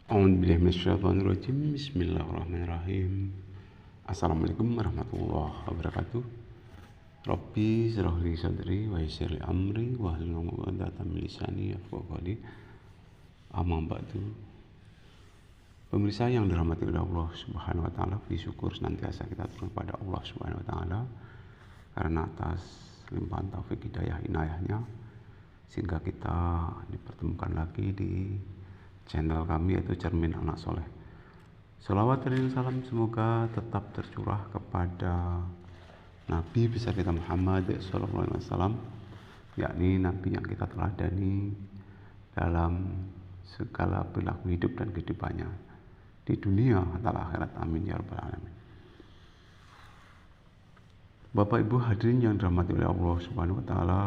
A'udzubillahi minasyaitonirrajim. Bismillahirrahmanirrahim. Assalamualaikum warahmatullahi wabarakatuh. Rabbi shrah li sadri wa yassir li amri wahlul 'uqdatam min lisani yafqahu qawli. Amma ba'du. Pemirsa yang dirahmati oleh Allah Subhanahu wa taala, puji syukur senantiasa kita turun kepada Allah Subhanahu wa taala karena atas limpahan taufik hidayah inayahnya sehingga kita dipertemukan lagi di channel kami yaitu Cermin Anak Soleh. Salawat dan salam semoga tetap tercurah kepada Nabi besar kita Muhammad sallallahu alaihi wasallam, yakni Nabi yang kita teladani dalam segala perilaku hidup dan kehidupannya di dunia atau akhirat. Amin ya rabbal alamin. Bapak Ibu hadirin yang dirahmati oleh Allah Subhanahu wa taala,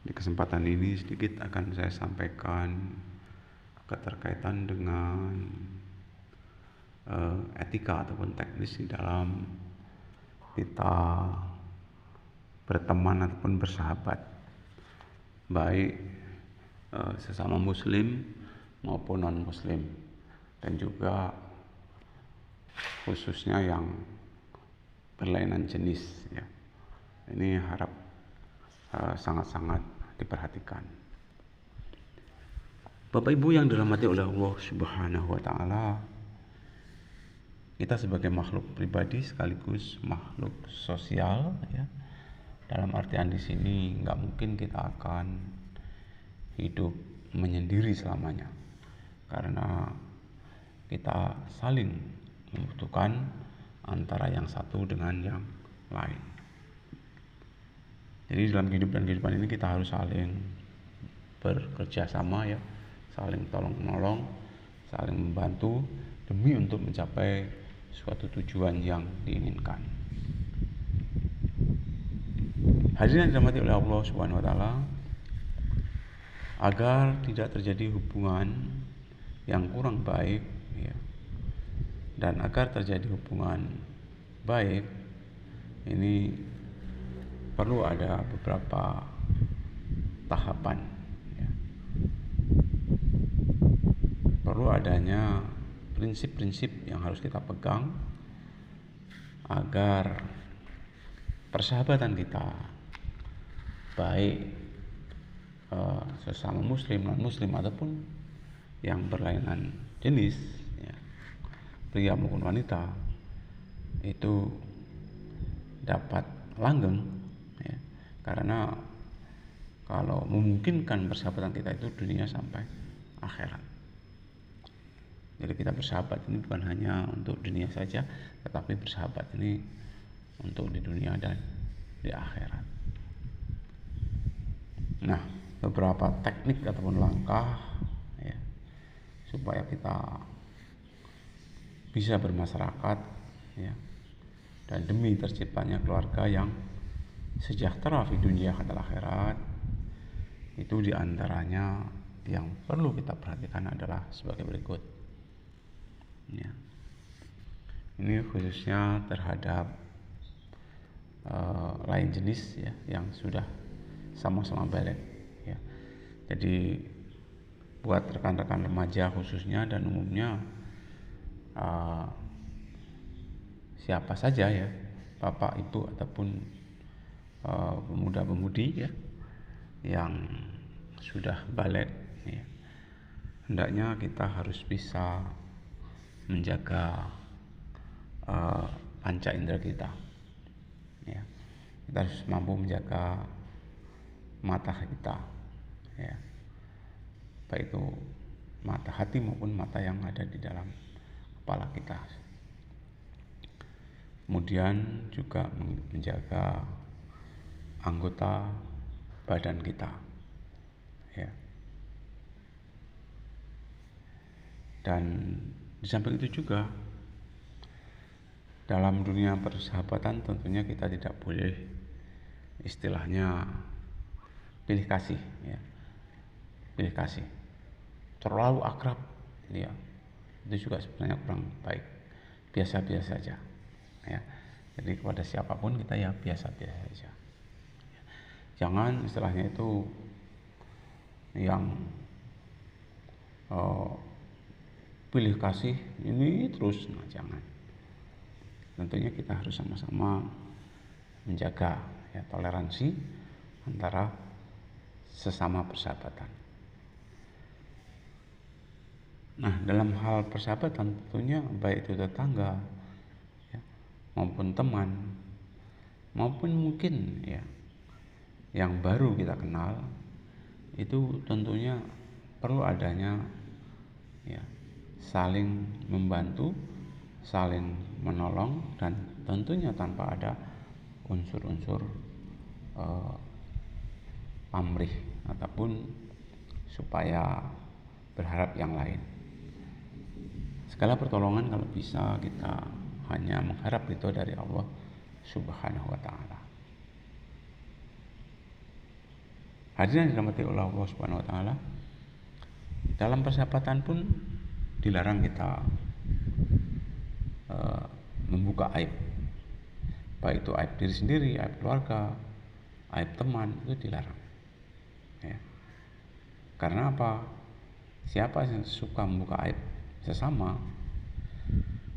di kesempatan ini sedikit akan saya sampaikan keterkaitan dengan etika ataupun teknis di dalam kita berteman ataupun bersahabat, baik sesama muslim maupun non muslim, dan juga khususnya yang berlainan jenis ya. Ini harap sangat-sangat diperhatikan. Bapak Ibu yang dirahmati oleh Allah Subhanahu wa taala, kita sebagai makhluk pribadi sekaligus makhluk sosial ya. Dalam artian di sini nggak mungkin kita akan hidup menyendiri selamanya, karena kita saling membutuhkan antara yang satu dengan yang lain. Jadi dalam hidup dan kehidupan ini kita harus saling bekerja sama ya, saling tolong-menolong, saling membantu demi untuk mencapai suatu tujuan yang diinginkan. Hadirin yang dirahmati oleh Allah Subhanahu wa taala, agar tidak terjadi hubungan yang kurang baik ya, dan agar terjadi hubungan baik ini perlu ada beberapa tahapan ya. Perlu adanya prinsip-prinsip yang harus kita pegang agar persahabatan kita baik sesama muslim, non muslim ataupun yang berlainan jenis ya, pria maupun wanita, itu dapat langgeng ya. Karena kalau memungkinkan persahabatan kita itu dunia sampai akhirat. Jadi kita bersahabat ini bukan hanya untuk dunia saja, tetapi bersahabat ini untuk di dunia dan di akhirat. Nah, beberapa teknik ataupun langkah ya, supaya kita bisa bermasyarakat ya, dan demi terciptanya keluarga yang sejahtera di dunia dan akhirat, itu diantaranya yang perlu kita perhatikan adalah sebagai berikut ya. Ini khususnya terhadap lain jenis ya, yang sudah sama-sama balik ya. Jadi buat rekan-rekan remaja khususnya dan umumnya, siapa saja ya, bapak, ibu ataupun pemuda-pemudi ya yang sudah balik ya, hendaknya kita harus bisa menjaga panca indera kita ya. Kita harus mampu menjaga mata kita ya, baik itu mata hati maupun mata yang ada di dalam kepala kita. Kemudian juga menjaga anggota badan kita ya. Dan di samping itu juga dalam dunia persahabatan tentunya kita tidak boleh istilahnya pilih kasih ya. Pilih kasih terlalu akrab ya, itu juga sebenarnya kurang baik. Biasa-biasa saja ya. Jadi kepada siapapun kita ya biasa-biasa saja. Jangan istilahnya itu yang pilih kasih ini terus, nah jangan. Tentunya kita harus sama-sama menjaga ya toleransi antara sesama persahabatan. Nah, dalam hal persahabatan tentunya baik itu tetangga ya, maupun teman, maupun mungkin ya yang baru kita kenal, itu tentunya perlu adanya ya saling membantu, saling menolong, dan tentunya tanpa ada unsur-unsur pamrih ataupun supaya berharap yang lain. Segala pertolongan kalau bisa kita hanya mengharap itu dari Allah Subhanahu wa taala. Hadirin yang dirahmati oleh Allah Subhanahu wa taala, dalam persahabatan pun dilarang kita membuka aib. Baik itu aib diri sendiri, aib keluarga, aib teman, itu dilarang. Ya. Karena apa? Siapa yang suka membuka aib sesama,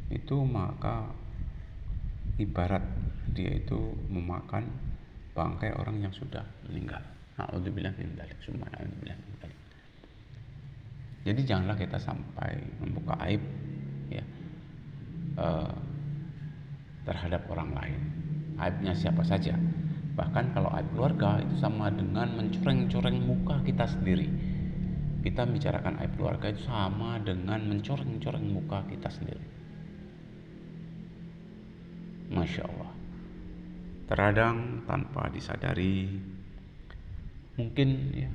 itu maka ibarat dia itu memakan bangkai orang yang sudah meninggal. Na'udzubillah min dzalik, summa na'udzubillah min dzalik. Jadi janganlah kita sampai membuka aib ya terhadap orang lain. Aibnya siapa saja. Bahkan kalau aib keluarga itu sama dengan mencoreng-coreng muka kita sendiri. Kita bicarakan aib keluarga itu sama dengan mencoreng-coreng muka kita sendiri. Masya Allah. Terkadang tanpa disadari, mungkin ya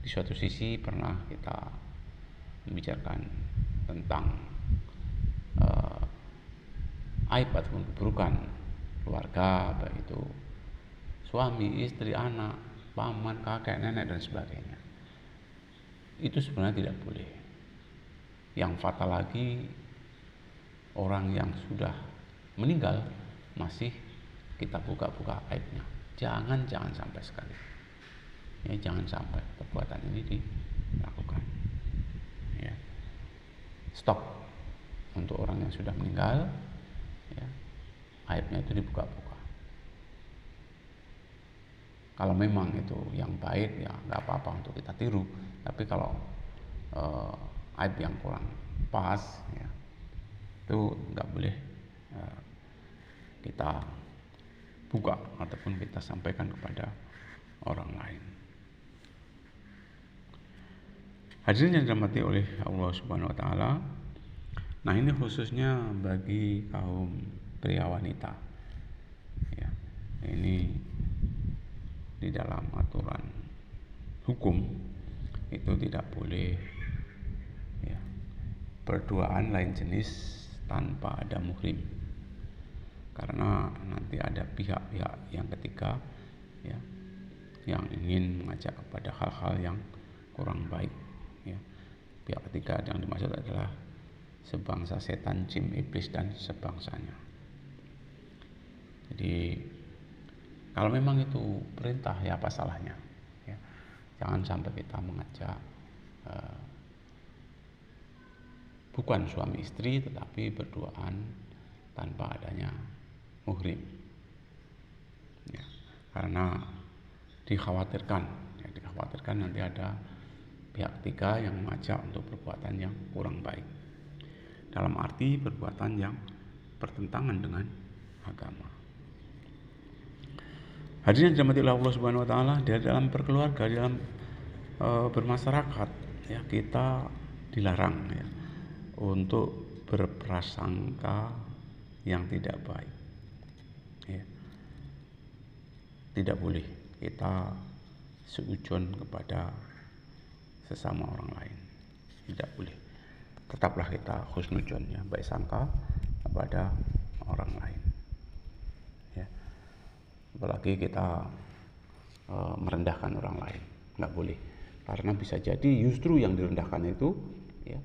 di suatu sisi pernah kita membicarakan tentang aib ataupun keburukan keluarga, baik itu suami, istri, anak, paman, kakek, nenek, dan sebagainya. Itu sebenarnya tidak boleh. Yang fatal lagi, orang yang sudah meninggal masih kita buka-buka aibnya. Jangan sampai sekali. Ya, jangan sampai perbuatan ini dilakukan. Ya. Stop untuk orang yang sudah meninggal. Ya, aibnya itu dibuka-buka. Kalau memang itu yang baik ya nggak apa-apa untuk kita tiru. Tapi kalau aib yang kurang pas, ya, itu nggak boleh kita buka ataupun kita sampaikan kepada orang lain. Hadirin yang dirahmati oleh Allah Subhanahu wa taala. Nah, ini khususnya bagi kaum pria wanita. Ya, ini di dalam aturan hukum itu tidak boleh ya, berduaan lain jenis tanpa ada muhrim. Karena nanti ada pihak-pihak yang ketiga ya, yang ingin mengajak kepada hal-hal yang kurang baik ya. Pihak ketiga yang dimaksud adalah sebangsa setan, jin, iblis, dan sebangsanya. Jadi kalau memang itu perintah, ya apa salahnya ya. Jangan sampai kita mengajak bukan suami istri tetapi berduaan tanpa adanya muhrim ya. Karena dikhawatirkan nanti ada pihak ketiga yang mengajak untuk perbuatan yang kurang baik, dalam arti perbuatan yang bertentangan dengan agama. Hadirin yang dirahmati Allah Subhanahu wa taala, di dalam berkeluarga, di dalam bermasyarakat ya, kita dilarang ya untuk berprasangka yang tidak baik. Ya. Tidak boleh kita seujon kepada sesama orang lain. Tidak boleh. Tetaplah kita husnudzon ya, baik sangka kepada orang lain. Ya. Apalagi kita merendahkan orang lain, nggak boleh. Karena bisa jadi justru yang direndahkan itu ya,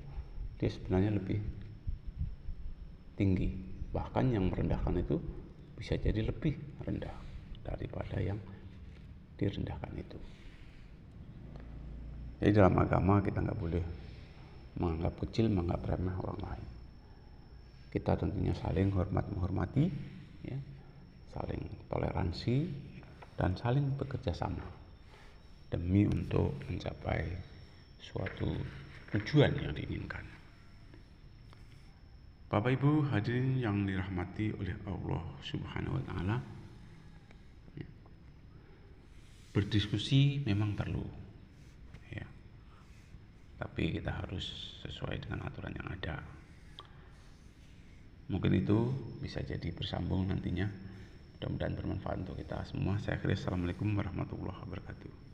dia sebenarnya lebih tinggi. Bahkan yang merendahkan itu bisa jadi lebih rendah daripada yang direndahkan itu. Jadi dalam agama kita nggak boleh menganggap kecil, menganggap remeh orang lain. Kita tentunya saling hormat menghormati, ya, saling toleransi, dan saling bekerja sama demi untuk mencapai suatu tujuan yang diinginkan. Bapak Ibu hadirin yang dirahmati oleh Allah Subhanahu wa taala, berdiskusi memang perlu, ya. Tapi kita harus sesuai dengan aturan yang ada. Mungkin itu bisa jadi bersambung nantinya. Mudah-mudahan bermanfaat untuk kita semua. Saya akhiri, assalamualaikum warahmatullahi wabarakatuh.